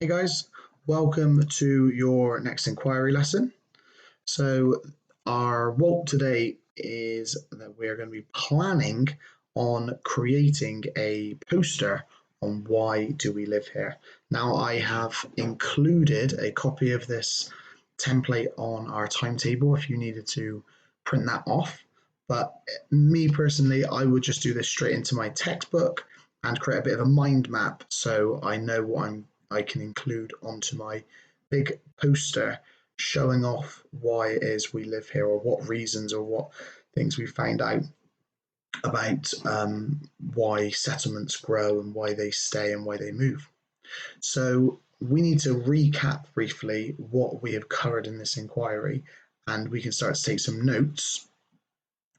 Hey guys, welcome to your next inquiry lesson. So, our walk today is that we're going to be planning on creating a poster on why do we live here. Now, I have included a copy of this template on our timetable if you needed to print that off. But me personally, I would just do this straight into my textbook and create a bit of a mind map so I know what I can include onto my big poster showing off why it is we live here or what reasons or what things we found out about why settlements grow and why they stay and why they move. So we need to recap briefly what we have covered in this inquiry, and we can start to take some notes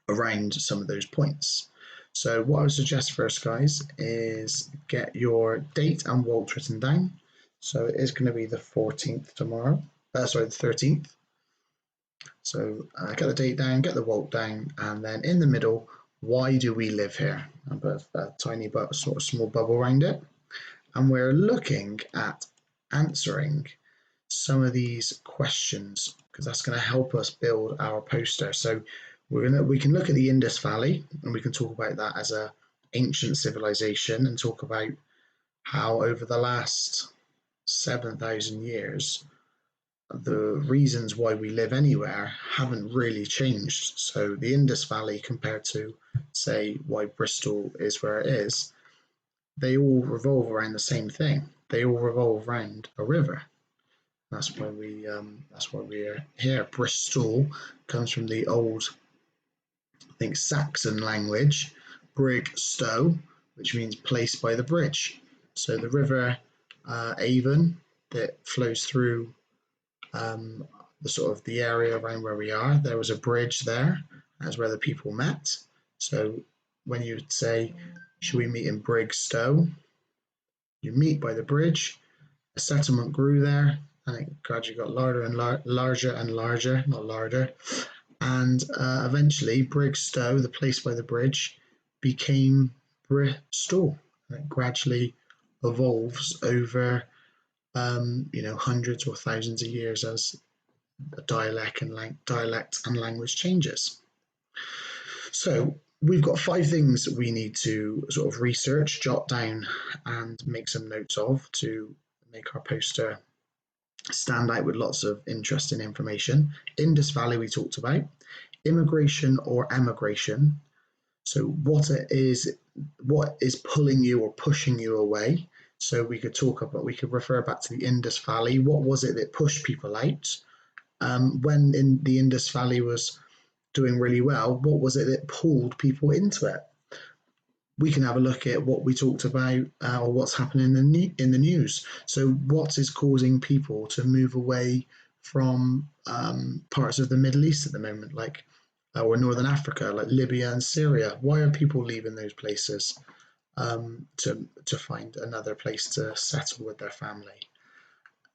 around some of those points. So what I would suggest first, guys, is get your date and walk written down. So it is going to be the 14th tomorrow. Sorry, the 13th. So get the date down, get the walk down, and then in the middle, why do we live here? I put a tiny but sort of small bubble around it. And we're looking at answering some of these questions because that's going to help us build our poster. So we can look at the Indus Valley and we can talk about that as a ancient civilization and talk about how over the last 7,000 years the reasons why we live anywhere haven't really changed. So the Indus Valley compared to say why Bristol is where it is, they all revolve around the same thing. They all revolve around a river. That's why we're here. Bristol comes from the old, I think, Saxon language, brig stow, which means place by the bridge. So the river Avon that flows through the sort of the area around where we are, there was a bridge there. That's where the people met. So when you say, should we meet in Brigstow? You meet by the bridge. A settlement grew there, and it gradually got larger and larger and larger, not larger. And eventually, Brigstow, the place by the bridge, became Bristol. And it gradually evolves over, hundreds or thousands of years as dialect and language changes. So we've got 5 things we need to sort of research, jot down, and make some notes of to make our poster stand out with lots of interesting information. Indus Valley we talked about, immigration or emigration. So what is pulling you or pushing you away? So we could refer back to the Indus Valley. What was it that pushed people out? When in the Indus Valley was doing really well, what was it that pulled people into it? We can have a look at what we talked about or what's happening in the news. So what is causing people to move away from parts of the Middle East at the moment, like or Northern Africa, like Libya and Syria? Why are people leaving those places to find another place to settle with their family?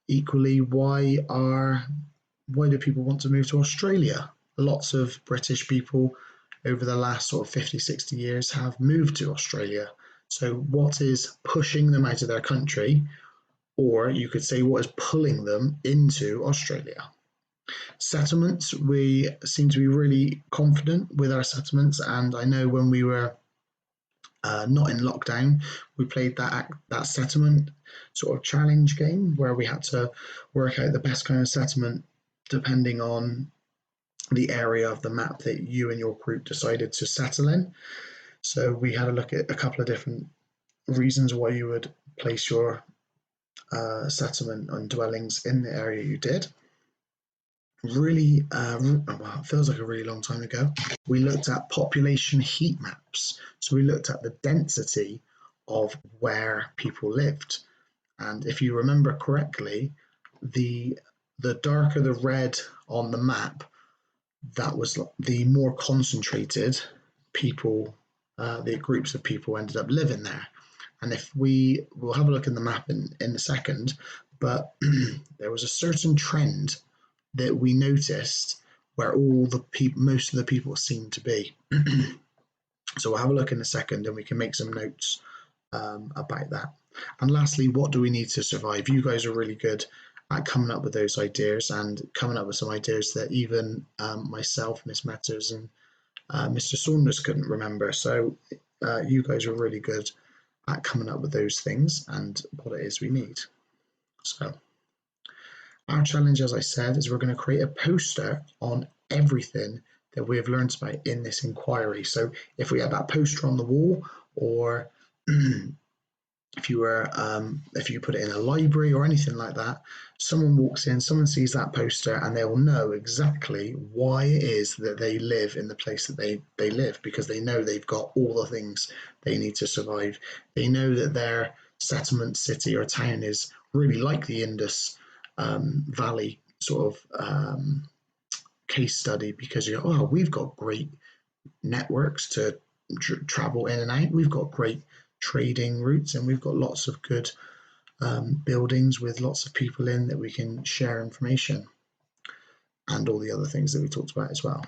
Equally, why do people want to move to Australia? Lots of British people over the last sort of 50, 60 years have moved to Australia. So what is pushing them out of their country? Or you could say what is pulling them into Australia? Settlements, we seem to be really confident with our settlements. And I know when we were not in lockdown, we played that settlement sort of challenge game where we had to work out the best kind of settlement depending on the area of the map that you and your group decided to settle in. So we had a look at a couple of different reasons why you would place your settlement and dwellings in the area you did. Really, it feels like a really long time ago. We looked at population heat maps. So we looked at the density of where people lived. And if you remember correctly, the darker the red on the map, that was the more concentrated people, the groups of people ended up living there. And if we'll have a look in the map in a second, but there was a certain trend that we noticed where most of the people seemed to be. So we'll have a look in a second and we can make some notes about that. And lastly, what do we need to survive? You guys are really good at coming up with those ideas and coming up with some ideas that even myself, Miss Metters, and Mr. Saunders couldn't remember. So you guys are really good at coming up with those things and what it is we need. So our challenge, as I said, is we're going to create a poster on everything that we have learned about in this inquiry. So if we had that poster on the wall, or if you put it in a library or anything like that, someone walks in, someone sees that poster, and they will know exactly why it is that they live in the place that they live, because they know they've got all the things they need to survive. They know that their settlement, city, or town is really like the Indus Valley sort of case study, because you go, oh, we've got great networks to travel in and out. We've got great trading routes, and we've got lots of good buildings with lots of people in that we can share information, and all the other things that we talked about as well.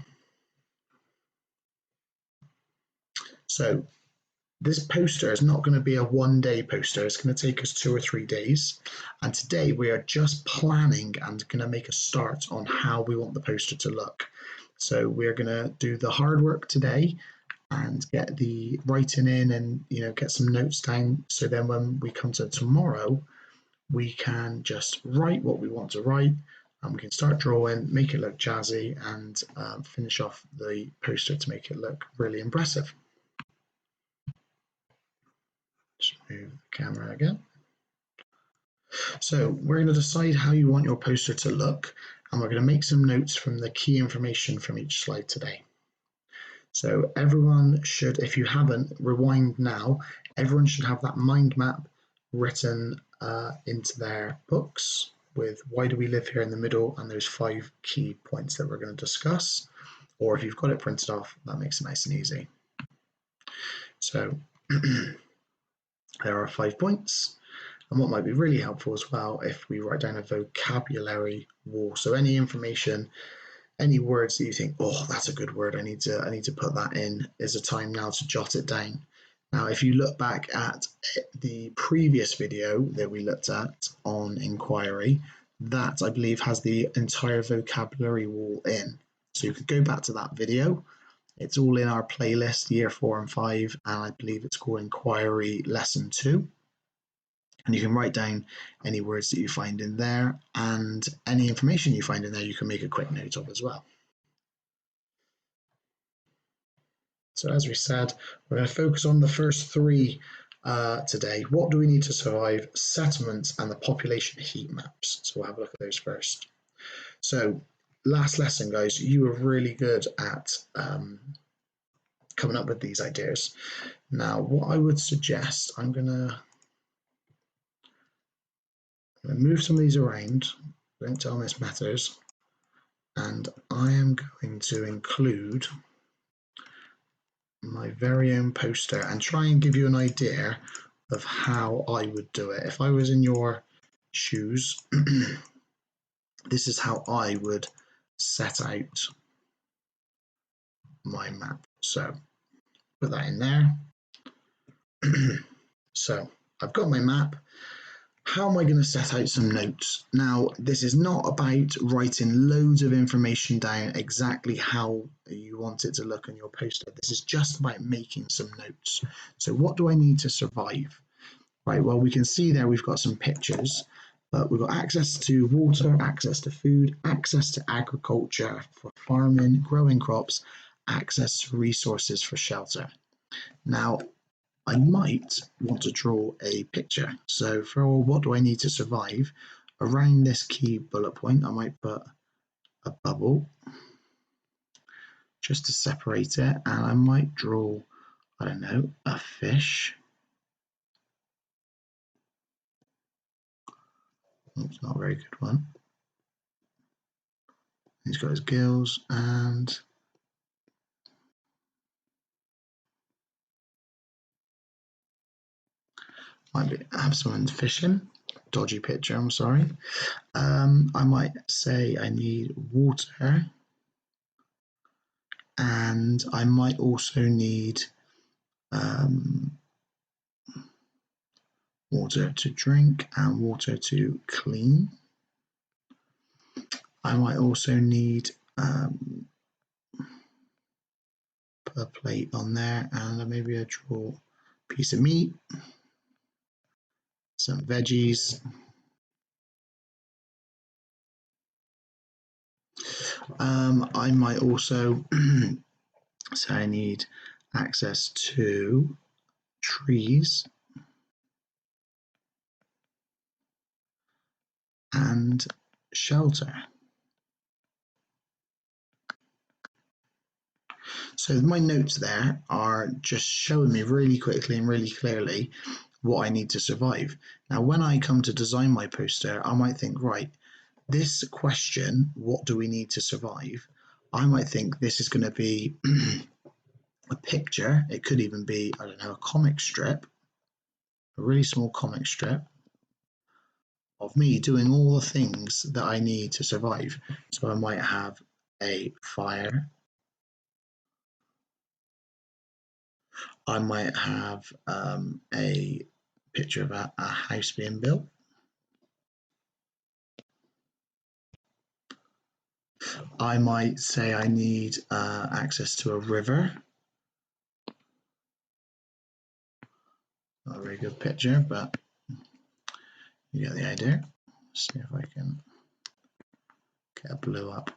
So this poster is not going to be a one-day poster. It's going to take us 2 or 3 days. And today we are just planning and going to make a start on how we want the poster to look. So we're going to do the hard work today and get the writing in, and get some notes down, so then when we come to tomorrow, we can just write what we want to write, and we can start drawing, make it look jazzy, and finish off the poster to make it look really impressive. Just move the camera again. So we're going to decide how you want your poster to look, and we're going to make some notes from the key information from each slide today. So everyone should, if you haven't, rewind now. Everyone should have that mind map written into their books with why do we live here in the middle, and those 5 key points that we're going to discuss. Or if you've got it printed off, that makes it nice and easy. So there are 5 points. And what might be really helpful as well, if we write down a vocabulary wall. So any information, any words that you think, oh, that's a good word, I need to put that in, is a time now to jot it down. Now, if you look back at the previous video that we looked at on Enquiry, that I believe has the entire vocabulary wall in. So you could go back to that video. It's all in our playlist, year 4 and 5, and I believe it's called Enquiry Lesson 2. And you can write down any words that you find in there, and any information you find in there you can make a quick note of as well. So as we said, we're going to focus on the first 3 today. What do we need to survive? Settlements and the population heat maps. So we'll have a look at those first. So last lesson, guys, you were really good at coming up with these ideas. Now, what I would suggest, I'm going to move some of these around. Don't tell Miss Matters. And I am going to include my very own poster and try and give you an idea of how I would do it. If I was in your shoes, this is how I would set out my map. So put that in there. So I've got my map. How am I going to set out some notes? Now, this is not about writing loads of information down exactly how you want it to look on your poster. This is just about making some notes. So what do I need to survive? Right, well, we can see there we've got some pictures, but we've got access to water, access to food, access to agriculture for farming, growing crops, access to resources for shelter. Now, I might want to draw a picture. So for what do I need to survive, around this key bullet point, I might put a bubble just to separate it, and I might draw, I don't know, a fish. It's not a very good one. He's got his gills, and might have someone fishing. Dodgy picture, I'm sorry. I might say I need water, and I might also need water to drink, and water to clean. I might also need put a plate on there and maybe a draw piece of meat, some veggies. I might also say I need access to trees and shelter. So my notes there are just showing me really quickly and really clearly what I need to survive. Now, when I come to design my poster, I might think, right, this question, what do we need to survive? I might think this is going to be a picture. It could even be, I don't know, a comic strip, a really small comic strip of me doing all the things that I need to survive. So I might have a fire. I might have a picture of a house being built. I might say I need access to a river. Not a very good picture, but you get the idea. Let's see if I can get a blue up.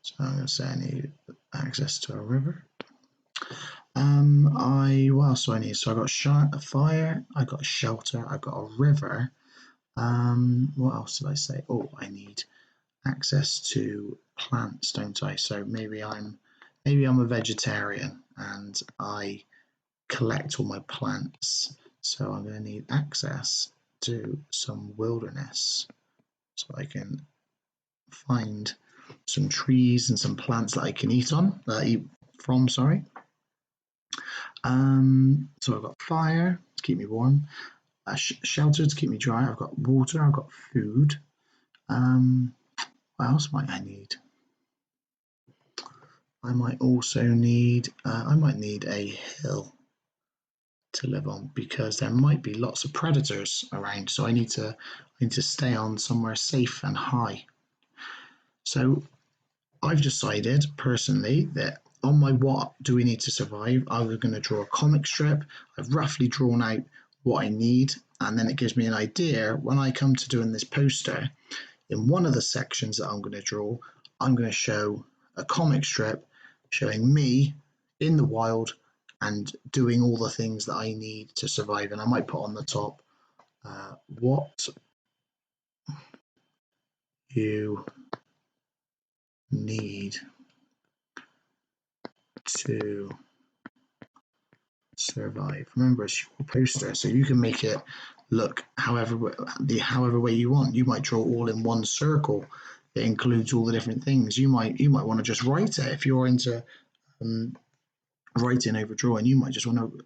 So I'm going to say I need access to a river. What else do I need? So I got a fire, I got a shelter, I got a river. What else did I say? Oh, I need access to plants, don't I? So maybe I'm a vegetarian and I collect all my plants. So I'm going to need access to some wilderness so I can find some trees and some plants that I can eat from. Sorry. So I've got fire to keep me warm, shelter to keep me dry. I've got water. I've got food. What else might I need? I might also need. I might need a hill to live on because there might be lots of predators around. So I need to stay on somewhere safe and high. So I've decided personally that on my what do we need to survive, I was going to draw a comic strip. I've roughly drawn out what I need, and then it gives me an idea when I come to doing this poster. In one of the sections that I'm going to draw, I'm going to show a comic strip showing me in the wild and doing all the things that I need to survive. And I might put on the top what you need to survive. Remember, it's your poster, so you can make it look however way you want. You might draw all in one circle that includes all the different things. You might want to just write it if you're into writing over drawing. You might just want to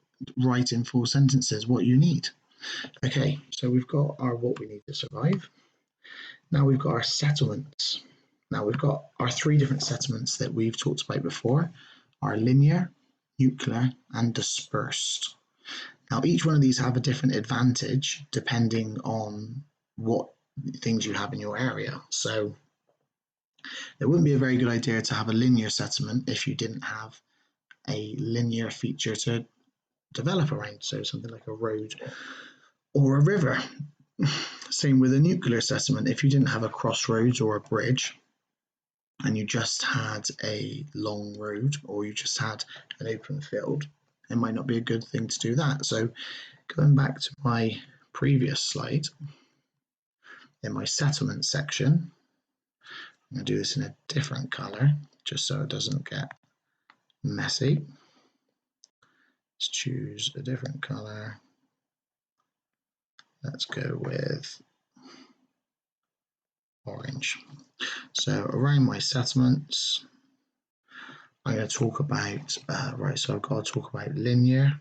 write in full sentences what you need. Okay, so we've got our what we need to survive. Now we've got our settlements. Now we've got our three different settlements that we've talked about before: our linear, nuclear, and dispersed. Now each one of these have a different advantage depending on what things you have in your area. So it wouldn't be a very good idea to have a linear settlement if you didn't have a linear feature to develop around, so something like a road or a river. Same with a nuclear settlement. If you didn't have a crossroads or a bridge and you just had a long road or you just had an open field, it might not be a good thing to do that. So going back to my previous slide, in my settlement section, I'm going to do this in a different color just so it doesn't get messy. Let's choose a different color. Let's go with orange. So around my settlements, I'm going to talk about, right, so I've got to talk about linear.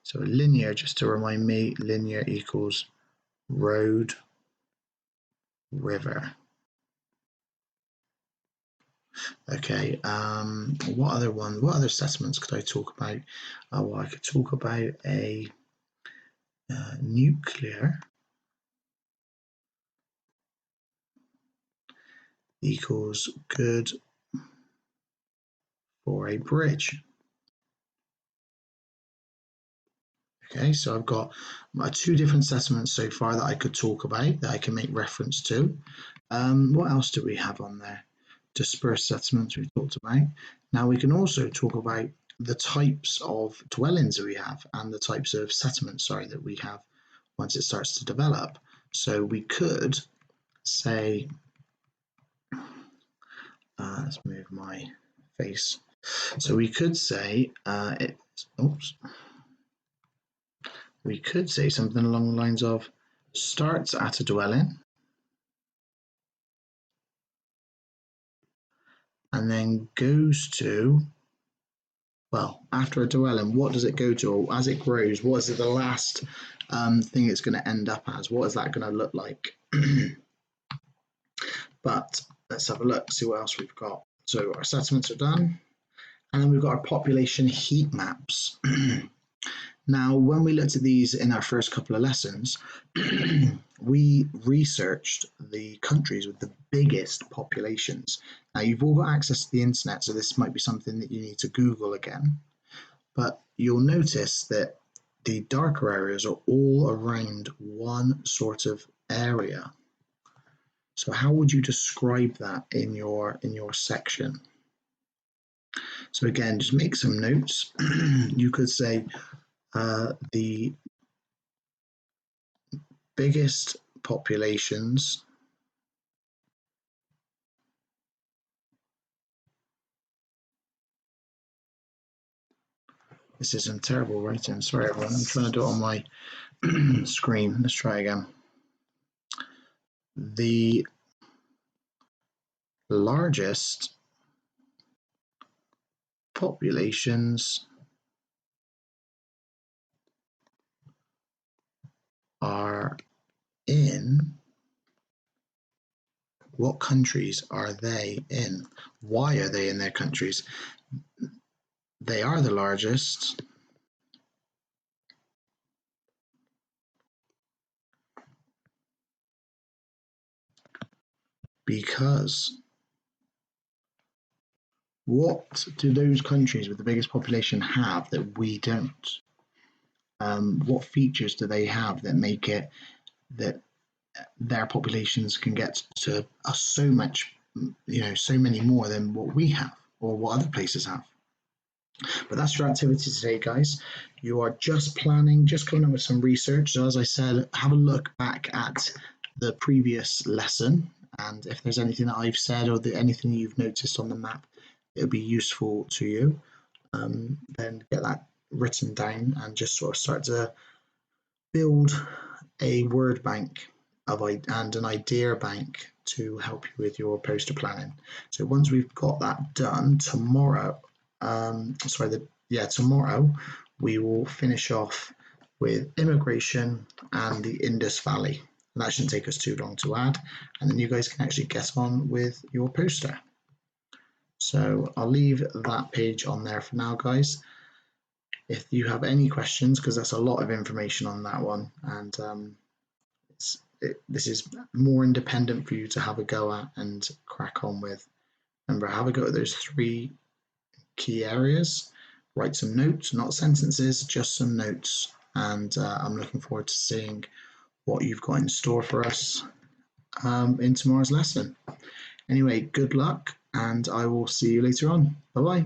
So linear, just to remind me, linear equals road, river. Okay, what other settlements could I talk about? Well, I could talk about a nuclear equals good for a bridge. Okay, so I've got two different settlements so far that I could talk about that I can make reference to. What else do we have on there? Dispersed settlements we talked about. Now we can also talk about the types of dwellings that we have and the types of settlements, sorry, that we have once it starts to develop. So we could say, let's move my face. So we could say we could say something along the lines of starts at a dwelling and then goes to, well, after a dwelling, what does it go to? Or as it grows, what is it the last thing it's going to end up as? What is that going to look like? But let's have a look, see what else we've got. So our settlements are done. And then we've got our population heat maps. Now, when we looked at these in our first couple of lessons, we researched the countries with the biggest populations. Now, you've all got access to the internet, so this might be something that you need to Google again. But you'll notice that the darker areas are all around one sort of area. So how would you describe that in your section? So again, just make some notes. You could say the biggest populations this is some terrible writing, sorry everyone, I'm trying to do it on my screen. Let's try again. The largest populations are in, what countries are they in? Why are they in their countries? They are the largest because. What do those countries with the biggest population have that we don't? What features do they have that make it that their populations can get to so much, so many more than what we have or what other places have? But that's your activity today, guys. You are just planning, just coming up with some research. So as I said, have a look back at the previous lesson, and if there's anything that I've said or anything you've noticed on the map, it'll be useful to you. Then get that written down and just sort of start to build a word bank and an idea bank to help you with your poster planning. So once we've got that done, tomorrow we will finish off with immigration and the Indus Valley. And that shouldn't take us too long to add, and then you guys can actually get on with your poster. So I'll leave that page on there for now, guys. If you have any questions, because that's a lot of information on that one, and this is more independent for you to have a go at and crack on with. Remember, have a go at those three key areas. Write some notes, not sentences, just some notes. And I'm looking forward to seeing what you've got in store for us in tomorrow's lesson. Anyway, good luck, and I will see you later on. Bye-bye.